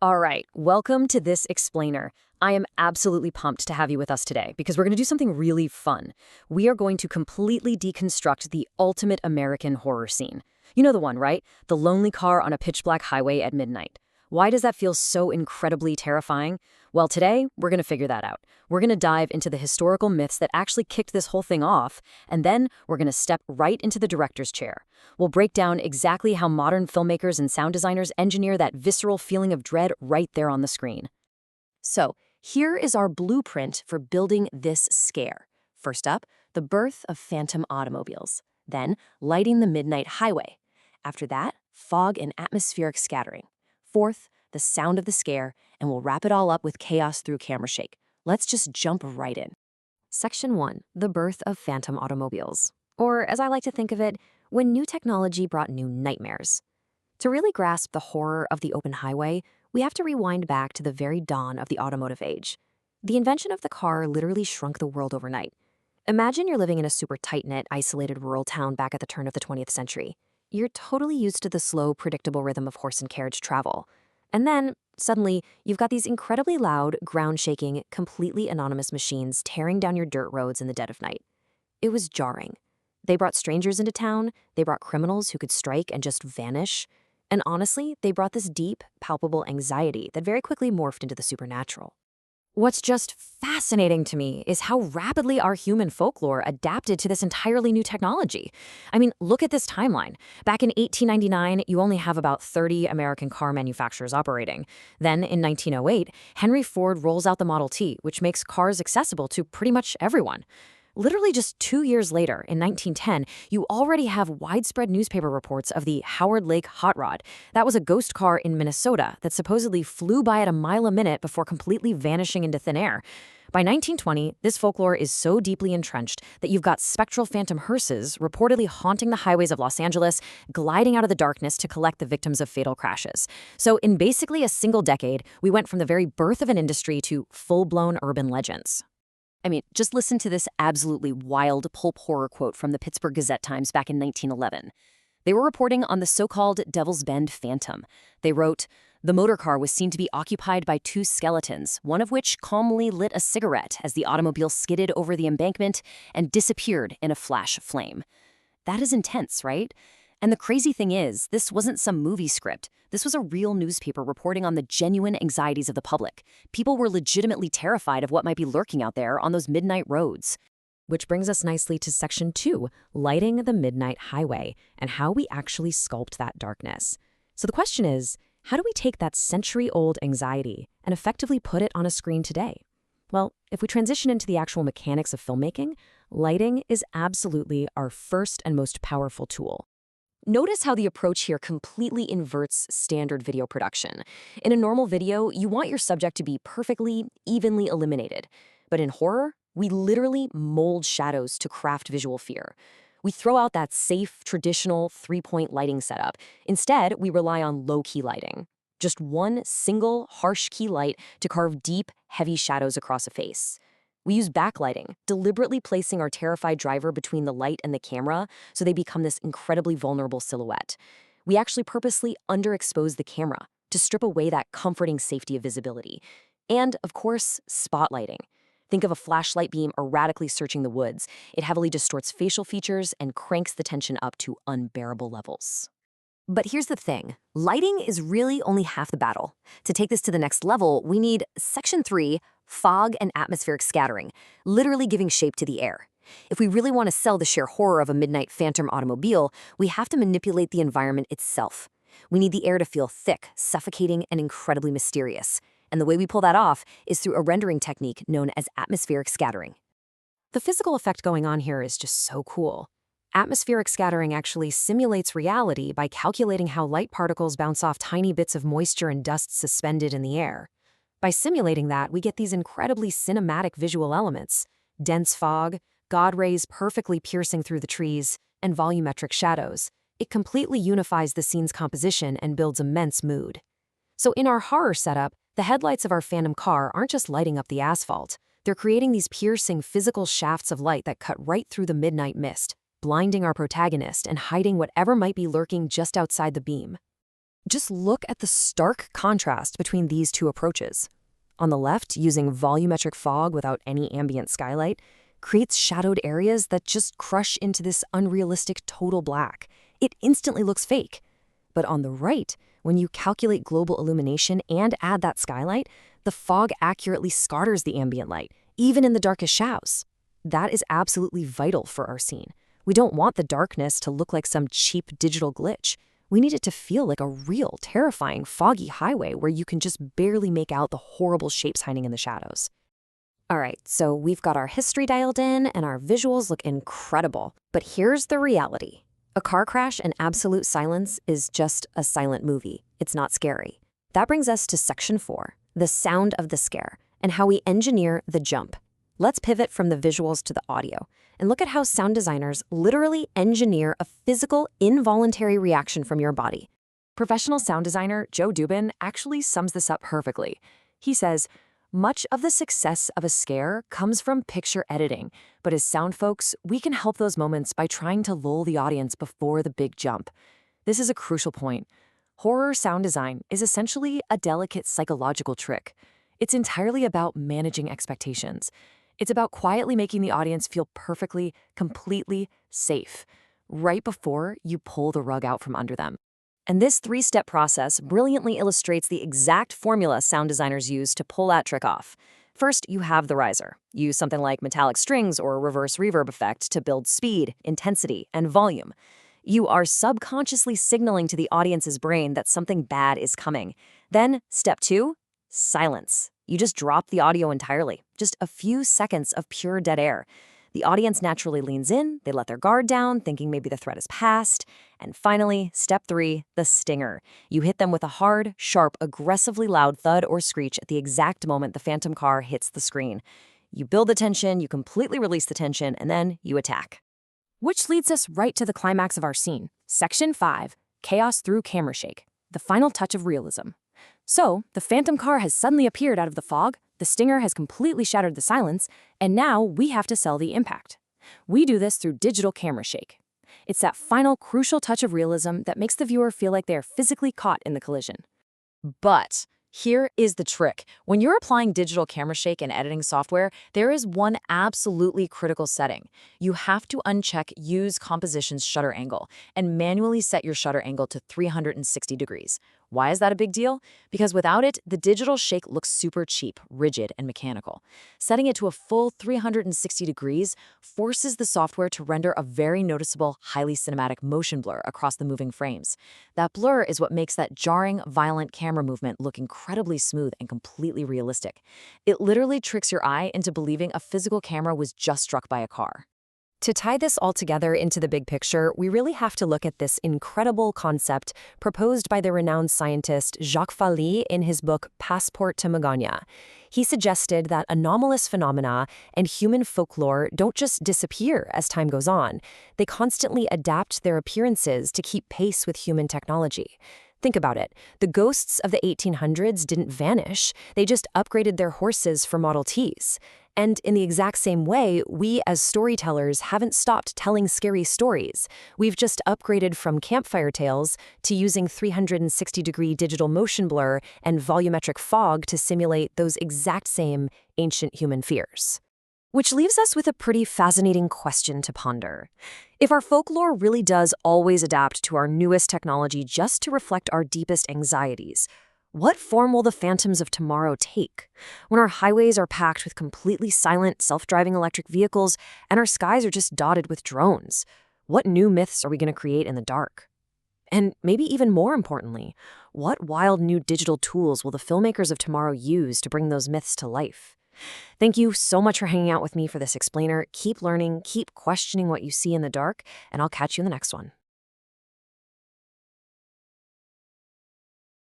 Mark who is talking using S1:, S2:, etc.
S1: All right, welcome to this explainer. I am absolutely pumped to have you with us today because we're going to do something really fun. We are going to completely deconstruct the ultimate American horror scene. You know the one, right? The lonely car on a pitch black highway at midnight. Why does that feel so incredibly terrifying? Well, today, we're going to figure that out. We're going to dive into the historical myths that actually kicked this whole thing off, and then we're going to step right into the director's chair. We'll break down exactly how modern filmmakers and sound designers engineer that visceral feeling of dread right there on the screen. So, here is our blueprint for building this scare. First up, the birth of phantom automobiles. Then, lighting the midnight highway. After that, fog and atmospheric scattering. Fourth, the sound of the scare, and we'll wrap it all up with chaos through camera shake. Let's just jump right in. Section 1, the birth of phantom automobiles. Or, as I like to think of it, when new technology brought new nightmares. To really grasp the horror of the open highway, we have to rewind back to the very dawn of the automotive age. The invention of the car literally shrunk the world overnight. Imagine you're living in a super tight-knit, isolated rural town back at the turn of the 20th century. You're totally used to the slow, predictable rhythm of horse and carriage travel. And then, suddenly, you've got these incredibly loud, ground-shaking, completely anonymous machines tearing down your dirt roads in the dead of night. It was jarring. They brought strangers into town, they brought criminals who could strike and just vanish, and honestly, they brought this deep, palpable anxiety that very quickly morphed into the supernatural. What's just fascinating to me is how rapidly our human folklore adapted to this entirely new technology. I mean, look at this timeline. Back in 1899, you only have about 30 American car manufacturers operating. Then, in 1908, Henry Ford rolls out the Model T, which makes cars accessible to pretty much everyone. Literally just 2 years later, in 1910, you already have widespread newspaper reports of the Howard Lake Hot Rod. That was a ghost car in Minnesota that supposedly flew by at a mile a minute before completely vanishing into thin air. By 1920, this folklore is so deeply entrenched that you've got spectral phantom hearses reportedly haunting the highways of Los Angeles, gliding out of the darkness to collect the victims of fatal crashes. So in basically a single decade, we went from the very birth of an industry to full-blown urban legends. I mean, just listen to this absolutely wild pulp horror quote from the Pittsburgh Gazette-Times back in 1911. They were reporting on the so-called Devil's Bend Phantom. They wrote, "The motor car was seen to be occupied by two skeletons, one of which calmly lit a cigarette as the automobile skidded over the embankment and disappeared in a flash of flame." That is intense, right? And the crazy thing is, this wasn't some movie script. This was a real newspaper reporting on the genuine anxieties of the public. People were legitimately terrified of what might be lurking out there on those midnight roads. Which brings us nicely to Section 2, lighting the midnight highway, and how we actually sculpt that darkness. So the question is, how do we take that century-old anxiety and effectively put it on a screen today? Well, if we transition into the actual mechanics of filmmaking, lighting is absolutely our first and most powerful tool. Notice how the approach here completely inverts standard video production. In a normal video, you want your subject to be perfectly, evenly illuminated. But in horror, we literally mold shadows to craft visual fear. We throw out that safe, traditional three-point lighting setup. Instead, we rely on low-key lighting. Just one single, harsh key light to carve deep, heavy shadows across a face. We use backlighting, deliberately placing our terrified driver between the light and the camera so they become this incredibly vulnerable silhouette. We actually purposely underexpose the camera to strip away that comforting safety of visibility. And, of course, spotlighting. Think of a flashlight beam erratically searching the woods. It heavily distorts facial features and cranks the tension up to unbearable levels. But here's the thing, lighting is really only half the battle. To take this to the next level, we need Section 3, fog and atmospheric scattering, literally giving shape to the air. If we really want to sell the sheer horror of a midnight phantom automobile, we have to manipulate the environment itself. We need the air to feel thick, suffocating, and incredibly mysterious. And the way we pull that off is through a rendering technique known as atmospheric scattering. The physical effect going on here is just so cool. Atmospheric scattering actually simulates reality by calculating how light particles bounce off tiny bits of moisture and dust suspended in the air. By simulating that, we get these incredibly cinematic visual elements: dense fog, God rays perfectly piercing through the trees, and volumetric shadows. It completely unifies the scene's composition and builds immense mood. So in our horror setup, the headlights of our phantom car aren't just lighting up the asphalt. They're creating these piercing physical shafts of light that cut right through the midnight mist, blinding our protagonist and hiding whatever might be lurking just outside the beam. Just look at the stark contrast between these two approaches. On the left, using volumetric fog without any ambient skylight creates shadowed areas that just crush into this unrealistic total black. It instantly looks fake. But on the right, when you calculate global illumination and add that skylight, the fog accurately scatters the ambient light, even in the darkest shadows. That is absolutely vital for our scene. We don't want the darkness to look like some cheap digital glitch. We need it to feel like a real, terrifying, foggy highway where you can just barely make out the horrible shapes hiding in the shadows. All right, so we've got our history dialed in and our visuals look incredible. But here's the reality. A car crash in absolute silence is just a silent movie. It's not scary. That brings us to section 4, the sound of the scare, and how we engineer the jump. Let's pivot from the visuals to the audio and look at how sound designers literally engineer a physical, involuntary reaction from your body. Professional sound designer Joe Dubin actually sums this up perfectly. He says, much of the success of a scare comes from picture editing, but as sound folks, we can help those moments by trying to lull the audience before the big jump. This is a crucial point. Horror sound design is essentially a delicate psychological trick. It's entirely about managing expectations. It's about quietly making the audience feel perfectly, completely safe, right before you pull the rug out from under them. And this 3-step process brilliantly illustrates the exact formula sound designers use to pull that trick off. First, you have the riser. Use something like metallic strings or a reverse reverb effect to build speed, intensity, and volume. You are subconsciously signaling to the audience's brain that something bad is coming. Then, step 2, silence. You just drop the audio entirely. Just a few seconds of pure dead air. The audience naturally leans in, they let their guard down, thinking maybe the threat is past. And finally, step 3, the stinger. You hit them with a hard, sharp, aggressively loud thud or screech at the exact moment the phantom car hits the screen. You build the tension, you completely release the tension, and then you attack. Which leads us right to the climax of our scene. Section 5, chaos through camera shake. The final touch of realism. So, the phantom car has suddenly appeared out of the fog, the stinger has completely shattered the silence, and now we have to sell the impact. We do this through digital camera shake. It's that final crucial touch of realism that makes the viewer feel like they are physically caught in the collision. But here is the trick. When you're applying digital camera shake in editing software, there is one absolutely critical setting. You have to uncheck Use Composition's shutter angle and manually set your shutter angle to 360 degrees. Why is that a big deal? Because without it, the digital shake looks super cheap, rigid, and mechanical. Setting it to a full 360 degrees forces the software to render a very noticeable, highly cinematic motion blur across the moving frames. That blur is what makes that jarring, violent camera movement look incredibly smooth and completely realistic. It literally tricks your eye into believing a physical camera was just struck by a car. To tie this all together into the big picture, we really have to look at this incredible concept proposed by the renowned scientist Jacques Fally in his book Passport to Magana. He suggested that anomalous phenomena and human folklore don't just disappear as time goes on. They constantly adapt their appearances to keep pace with human technology. Think about it. The ghosts of the 1800s didn't vanish. They just upgraded their horses for Model Ts. And in the exact same way, we as storytellers haven't stopped telling scary stories. We've just upgraded from campfire tales to using 360-degree digital motion blur and volumetric fog to simulate those exact same ancient human fears. Which leaves us with a pretty fascinating question to ponder. If our folklore really does always adapt to our newest technology just to reflect our deepest anxieties, what form will the phantoms of tomorrow take? When our highways are packed with completely silent, self-driving electric vehicles and our skies are just dotted with drones, what new myths are we going to create in the dark? And maybe even more importantly, what wild new digital tools will the filmmakers of tomorrow use to bring those myths to life? Thank you so much for hanging out with me for this explainer. Keep learning, keep questioning what you see in the dark, and I'll catch you in the next one.